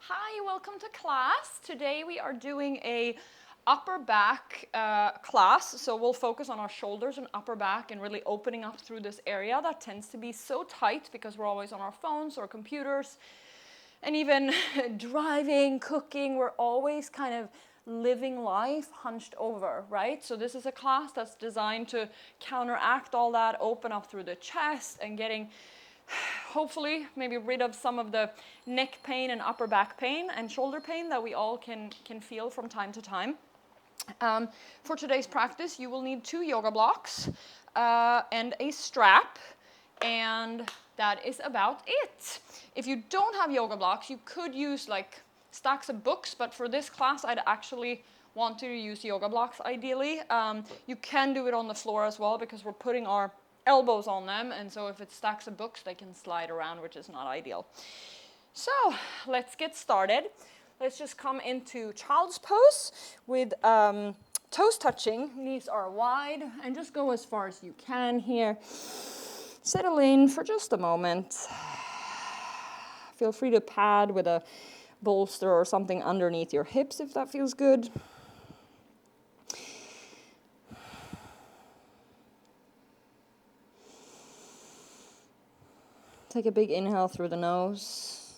Hi, welcome to class. Today we are doing a upper back class, so we'll focus on our shoulders and upper back and really opening up through this area that tends to be so tight because we're always on our phones or computers, and even driving, cooking, we're always kind of living life hunched over, right? So this is a class that's designed to counteract all that, open up through the chest and getting hopefully maybe rid of some of the neck pain and upper back pain and shoulder pain that we all can feel from time to time. For today's practice, you will need 2 yoga blocks and a strap, and that is about it. If you don't have yoga blocks, you could use like stacks of books, but for this class, I'd actually want to use yoga blocks ideally. You can do it on the floor as well because we're putting our elbows on them, and so if it's stacks of books, they can slide around, which is not ideal. So let's get started. Let's just come into child's pose with toes touching, knees are wide, and just go as far as you can here. Settle in for just a moment. Feel free to pad with a bolster or something underneath your hips if that feels good. Take a big inhale through the nose.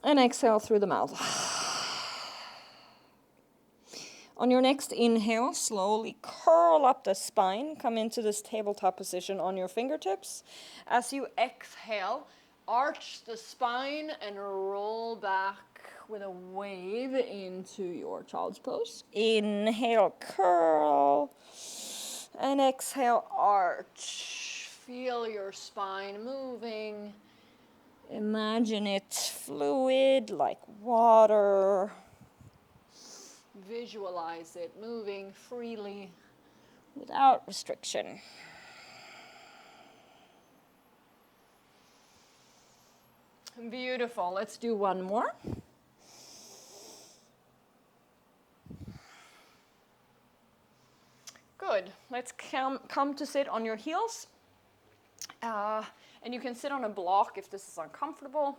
And exhale through the mouth. On your next inhale, slowly curl up the spine. Come into this tabletop position on your fingertips. As you exhale, arch the spine and roll back with a wave into your child's pose. Inhale, curl. And exhale, arch. Feel your spine moving. Imagine it fluid like water. Visualize it moving freely without restriction. Beautiful. Let's do one more. Good. Let's come to sit on your heels. And you can sit on a block if this is uncomfortable.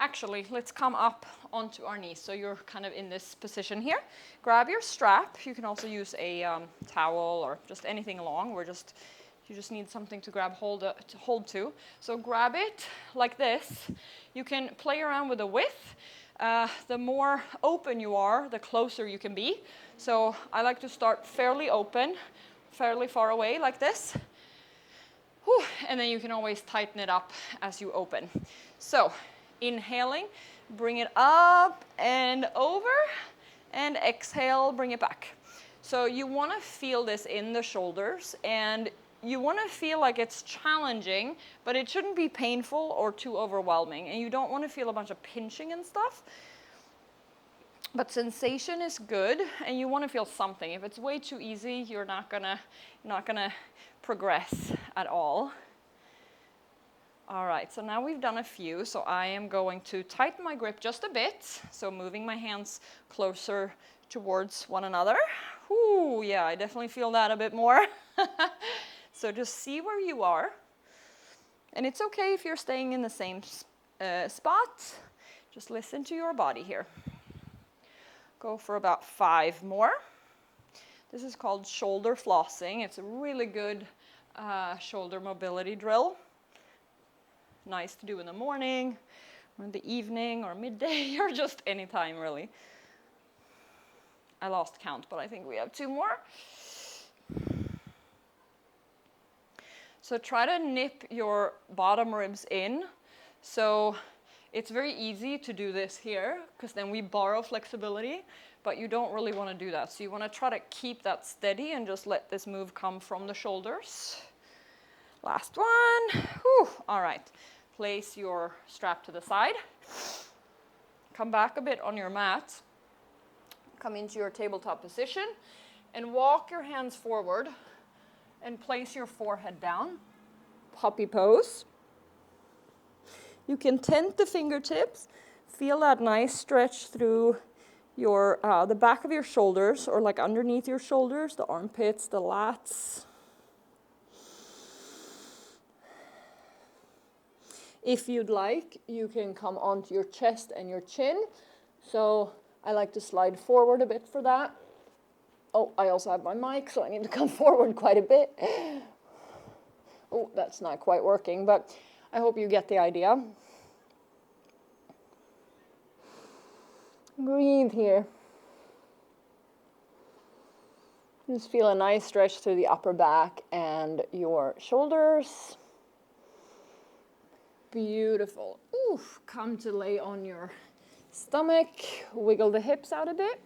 Actually, let's come up onto our knees. So you're kind of in this position here. Grab your strap. You can also use a towel or just anything long. You just need something to grab hold to. So grab it like this. You can play around with the width. The more open you are, the closer you can be. So I like to start fairly open, fairly far away like this. Whew. And then you can always tighten it up as you open. So inhaling, bring it up and over, and exhale, bring it back. So you want to feel this in the shoulders, and you want to feel like it's challenging, but it shouldn't be painful or too overwhelming. And you don't want to feel a bunch of pinching and stuff. But sensation is good, and you want to feel something. If it's way too easy, you're not gonna progress at all. All right, so now we've done a few, so I am going to tighten my grip just a bit, so moving my hands closer towards one another. Ooh, yeah, I definitely feel that a bit more. So just see where you are. And it's okay if you're staying in the same spot. Just listen to your body here. Go for about 5 more. This is called shoulder flossing. It's a really good shoulder mobility drill. Nice to do in the morning, or in the evening, or midday, or just any time, really. I lost count, but I think we have 2 more. So try to nip your bottom ribs in. So it's very easy to do this here, because then we borrow flexibility, but you don't really want to do that. So you want to try to keep that steady and just let this move come from the shoulders. Last one. Whew. All right. Place your strap to the side. Come back a bit on your mat. Come into your tabletop position and walk your hands forward and place your forehead down. Puppy pose. You can tent the fingertips. Feel that nice stretch through your the back of your shoulders, or like underneath your shoulders, the armpits, the lats. If you'd like, you can come onto your chest and your chin. So I like to slide forward a bit for that. Oh, I also have my mic, so I need to come forward quite a bit. Oh, that's not quite working, but I hope you get the idea. Breathe here. Just feel a nice stretch through the upper back and your shoulders. Beautiful. Oof, come to lay on your stomach. Wiggle the hips out a bit.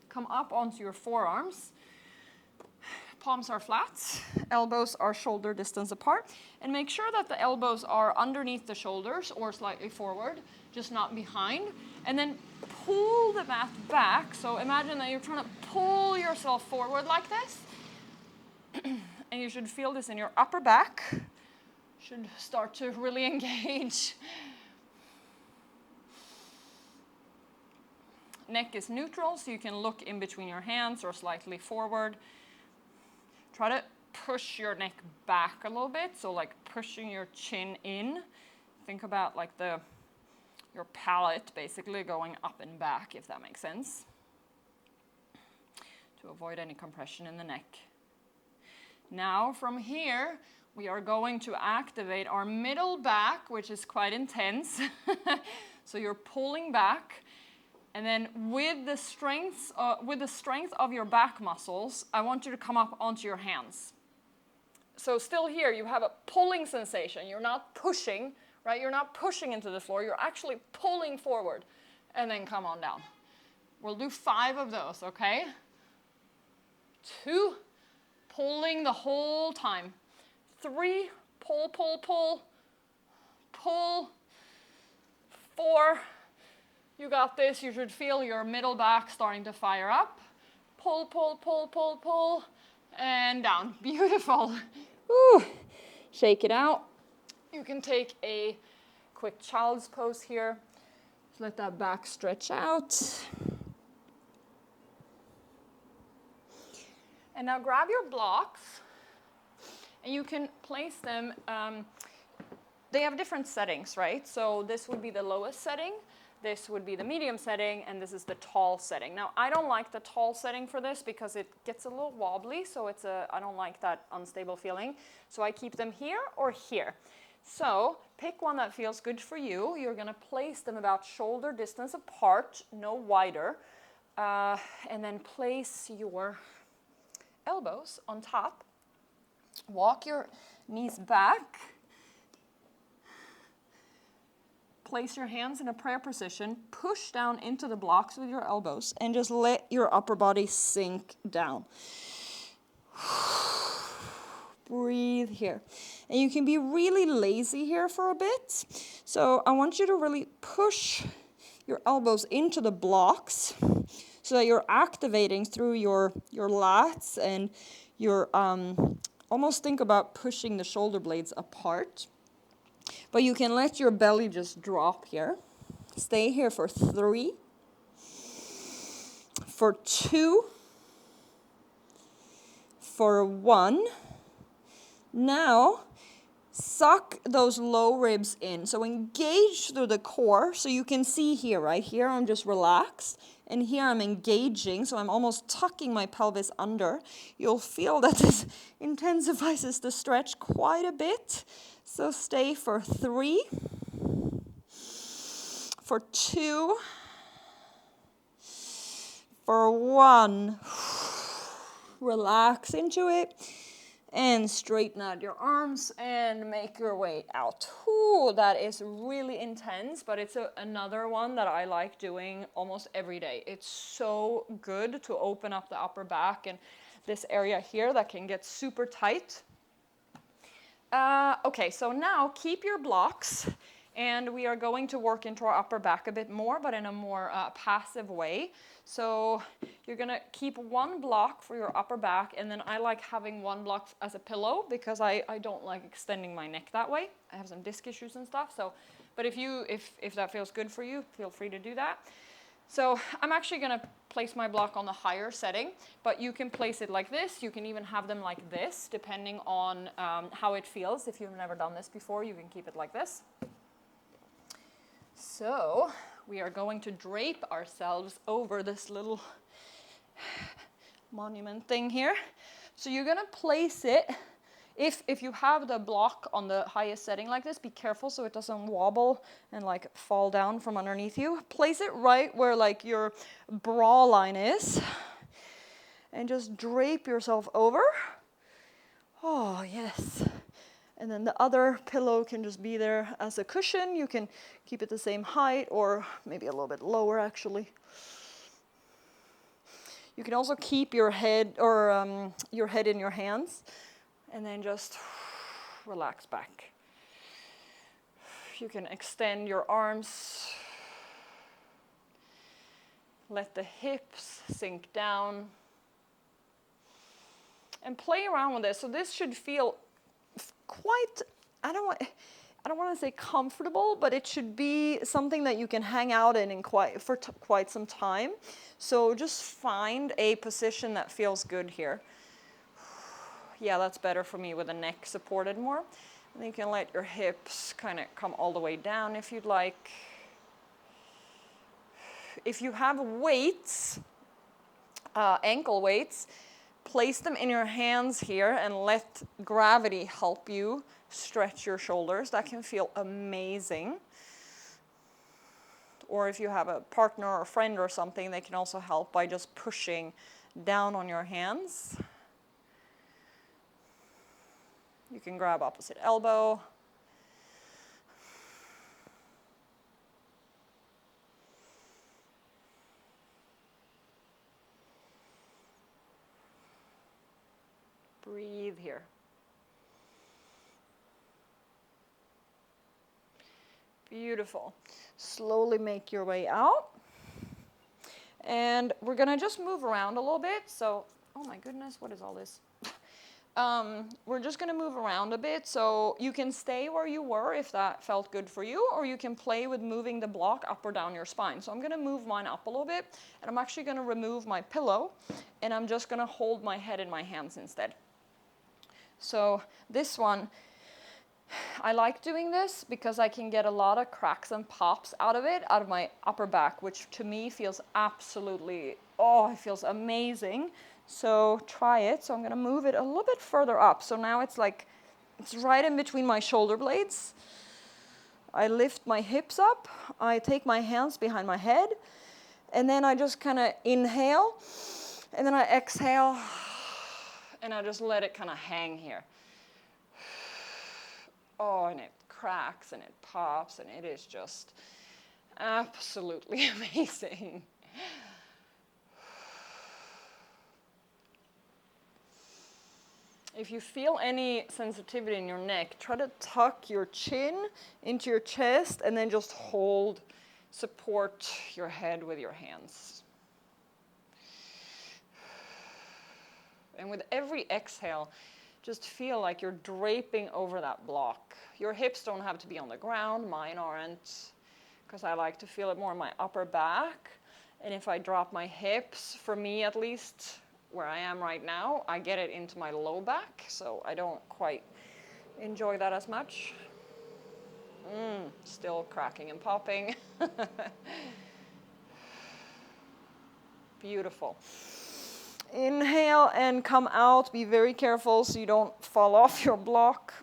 Come up onto your forearms. Palms are flat, elbows are shoulder distance apart, and make sure that the elbows are underneath the shoulders or slightly forward, just not behind. And then pull the mat back. So imagine that you're trying to pull yourself forward like this. And you should feel this in your upper back. Should start to really engage. Neck is neutral, so you can look in between your hands or slightly forward. Try to push your neck back a little bit, so like pushing your chin in. Think about like your palate basically going up and back, if that makes sense, to avoid any compression in the neck. Now from here, we are going to activate our middle back, which is quite intense. So you're pulling back. And then with the strength of your back muscles, I want you to come up onto your hands. So still here, you have a pulling sensation. You're not pushing, right? You're not pushing into the floor. You're actually pulling forward. And then come on down. We'll do 5 of those, okay? 2, pulling the whole time. 3, pull, pull, pull. Pull. 4, you got this. You should feel your middle back starting to fire up. Pull, pull, pull, pull, pull, and down. Beautiful. Woo. Shake it out. You can take a quick child's pose here. Let that back stretch out. And now grab your blocks, and you can place them. They have different settings, right? So this would be the lowest setting. This would be the medium setting, and this is the tall setting. Now, I don't like the tall setting for this because it gets a little wobbly, so I don't like that unstable feeling. So I keep them here or here. So pick one that feels good for you. You're gonna place them about shoulder distance apart, no wider. And then place your elbows on top. Walk your knees back. Place your hands in a prayer position, push down into the blocks with your elbows, and just let your upper body sink down. Breathe here. And you can be really lazy here for a bit. So I want you to really push your elbows into the blocks so that you're activating through your lats, and you're almost think about pushing the shoulder blades apart. But you can let your belly just drop here. Stay here for 3, for 2, for 1. Now, suck those low ribs in. So engage through the core. So you can see here, right? Here I'm just relaxed. And here I'm engaging, so I'm almost tucking my pelvis under. You'll feel that this intensifies the stretch quite a bit. So stay for 3, for 2, for 1. Relax into it. And straighten out your arms and make your way out. Ooh, that is really intense, but it's another one that I like doing almost every day. It's so good to open up the upper back and this area here that can get super tight. Okay, so now keep your blocks, and we are going to work into our upper back a bit more, but in a more passive way. So you're gonna keep one block for your upper back, and then I like having one block as a pillow because I don't like extending my neck that way. I have some disc issues and stuff, so, but if that feels good for you, feel free to do that. So I'm actually gonna place my block on the higher setting, but you can place it like this. You can even have them like this, depending on how it feels. If you've never done this before, you can keep it like this. So we are going to drape ourselves over this little monument thing here. So you're gonna place it, if you have the block on the highest setting like this, be careful so it doesn't wobble and like fall down from underneath you. Place it right where like your bra line is and just drape yourself over. Oh, yes. And then the other pillow can just be there as a cushion. You can keep it the same height or maybe a little bit lower actually. You can also keep your head or your head in your hands and then just relax back. You can extend your arms. Let the hips sink down. And play around with this. So this should feel quite, I don't want to say comfortable, but it should be something that you can hang out in for quite some time. So just find a position that feels good here. Yeah, that's better for me with the neck supported more. And then you can let your hips kind of come all the way down if you'd like. If you have weights, ankle weights, place them in your hands here and let gravity help you stretch your shoulders. That can feel amazing. Or if you have a partner or a friend or something, they can also help by just pushing down on your hands. You can grab opposite elbow. Breathe here. Beautiful. Slowly make your way out. And we're gonna just move around a little bit. So, oh my goodness, what is all this? We're just gonna move around a bit. So you can stay where you were if that felt good for you, or you can play with moving the block up or down your spine. So I'm gonna move mine up a little bit, and I'm actually gonna remove my pillow, and I'm just gonna hold my head in my hands instead. So this one, I like doing this because I can get a lot of cracks and pops out of it, out of my upper back, which to me feels absolutely, oh, it feels amazing. So try it. So I'm gonna move it a little bit further up. So now it's like, it's right in between my shoulder blades. I lift my hips up, I take my hands behind my head, and then I just kind of inhale, and then I exhale, and I just let it kind of hang here. Oh, and it cracks and it pops, and it is just absolutely amazing. If you feel any sensitivity in your neck, try to tuck your chin into your chest and then just hold, support your head with your hands. And with every exhale, just feel like you're draping over that block. Your hips don't have to be on the ground, mine aren't, because I like to feel it more in my upper back. And if I drop my hips, for me at least, where I am right now, I get it into my low back, so I don't quite enjoy that as much. Still cracking and popping. Beautiful. Inhale and come out. Be very careful so you don't fall off your block.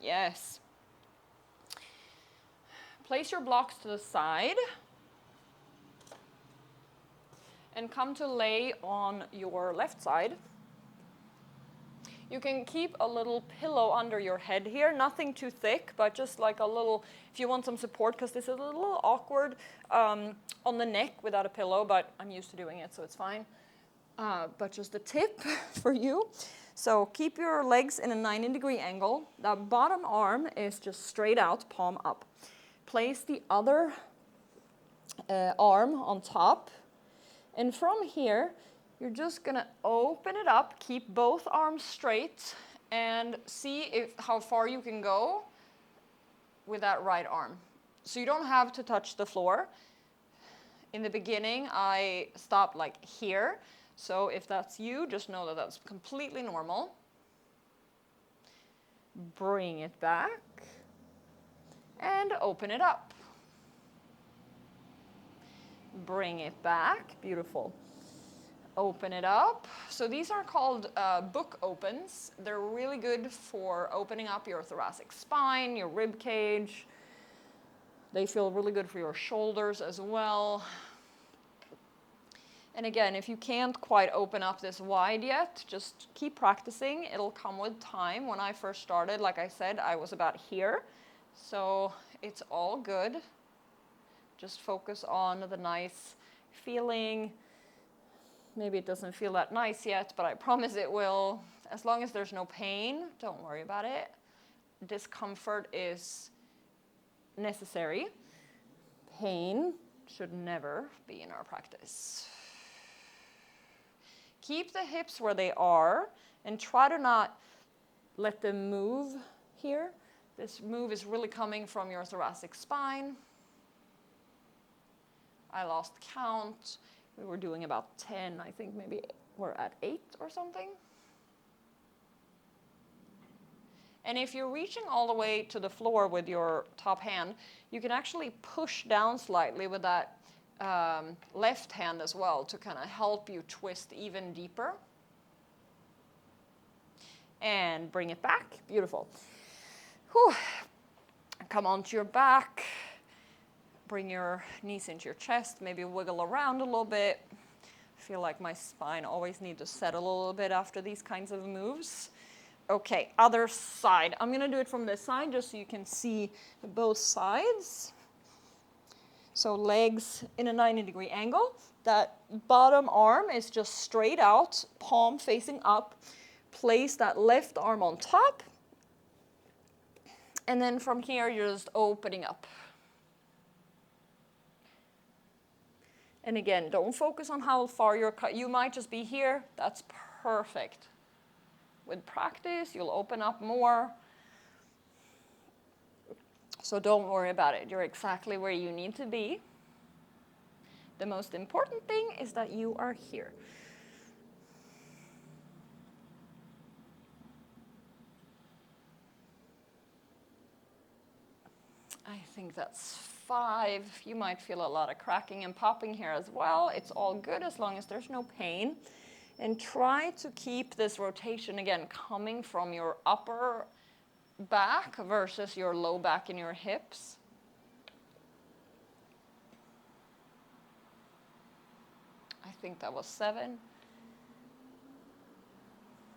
Yes. Place your blocks to the side and come to lay on your left side. You can keep a little pillow under your head here, nothing too thick, but just like a little, if you want some support, because this is a little awkward on the neck without a pillow, but I'm used to doing it, so it's fine. But just a tip for you. So keep your legs in a 90-degree angle. The bottom arm is just straight out, palm up. Place the other arm on top. And from here, you're just gonna open it up, keep both arms straight, and see how far you can go with that right arm. So you don't have to touch the floor. In the beginning, I stopped like here. So if that's you, just know that that's completely normal. Bring it back and open it up. bring it back, beautiful. Open it up. So these are called book opens. They're really good for opening up your thoracic spine, your rib cage. They feel really good for your shoulders as well. And again, if you can't quite open up this wide yet, just keep practicing. It'll come with time. When I first started, like I said, I was about here. So it's all good. Just focus on the nice feeling. Maybe it doesn't feel that nice yet, but I promise it will. As long as there's no pain, don't worry about it. Discomfort is necessary. Pain should never be in our practice. Keep the hips where they are and try to not let them move here. This move is really coming from your thoracic spine. I lost count. We were doing about 10. I think maybe we're at 8 or something. And if you're reaching all the way to the floor with your top hand, you can actually push down slightly with that left hand as well to kind of help you twist even deeper. And bring it back. Beautiful. Whew. Come onto your back. Bring your knees into your chest. Maybe wiggle around a little bit. I feel like my spine always needs to settle a little bit after these kinds of moves. Okay, other side. I'm going to do it from this side just so you can see both sides. So legs in a 90-degree angle. That bottom arm is just straight out, palm facing up. Place that left arm on top. And then from here, you're just opening up. And again, don't focus on how far you're cut. You might just be here. That's perfect. With practice, you'll open up more. So don't worry about it. You're exactly where you need to be. The most important thing is that you are here. I think that's 5. You might feel a lot of cracking and popping here as well. It's all good as long as there's no pain. And try to keep this rotation, again, coming from your upper back versus your low back in your hips. I think that was 7.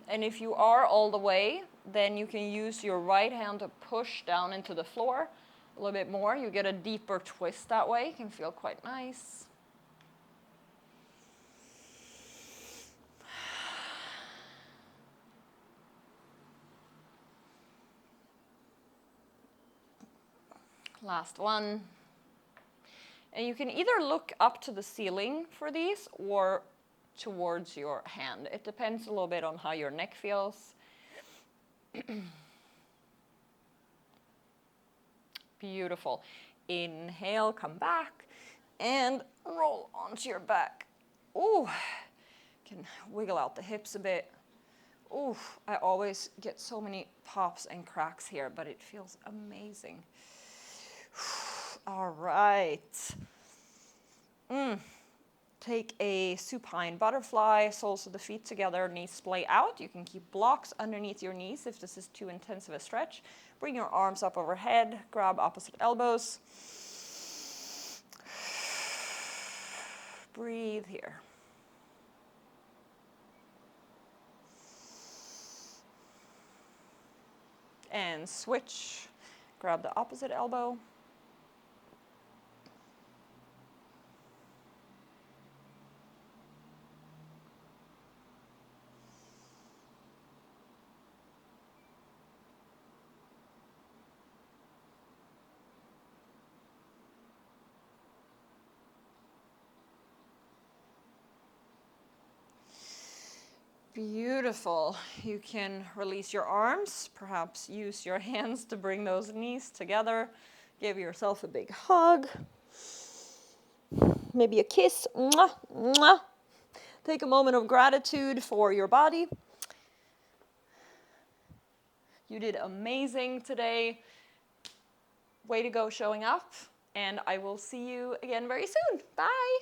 And if you are all the way, then you can use your right hand to push down into the floor a little bit more. You get a deeper twist that way. It can feel quite nice. Last one. And you can either look up to the ceiling for these or towards your hand. It depends a little bit on how your neck feels. Beautiful. Inhale, come back, and roll onto your back. Ooh, can wiggle out the hips a bit. Ooh, I always get so many pops and cracks here, but it feels amazing. All right. Take a supine butterfly, soles of the feet together, knees splay out. You can keep blocks underneath your knees if this is too intensive a stretch. Bring your arms up overhead, grab opposite elbows. Breathe here. And switch. Grab the opposite elbow. Beautiful. You can release your arms, perhaps use your hands to bring those knees together. Give yourself a big hug. Maybe a kiss. Mwah, mwah. Take a moment of gratitude for your body. You did amazing today. Way to go showing up. And I will see you again very soon. Bye.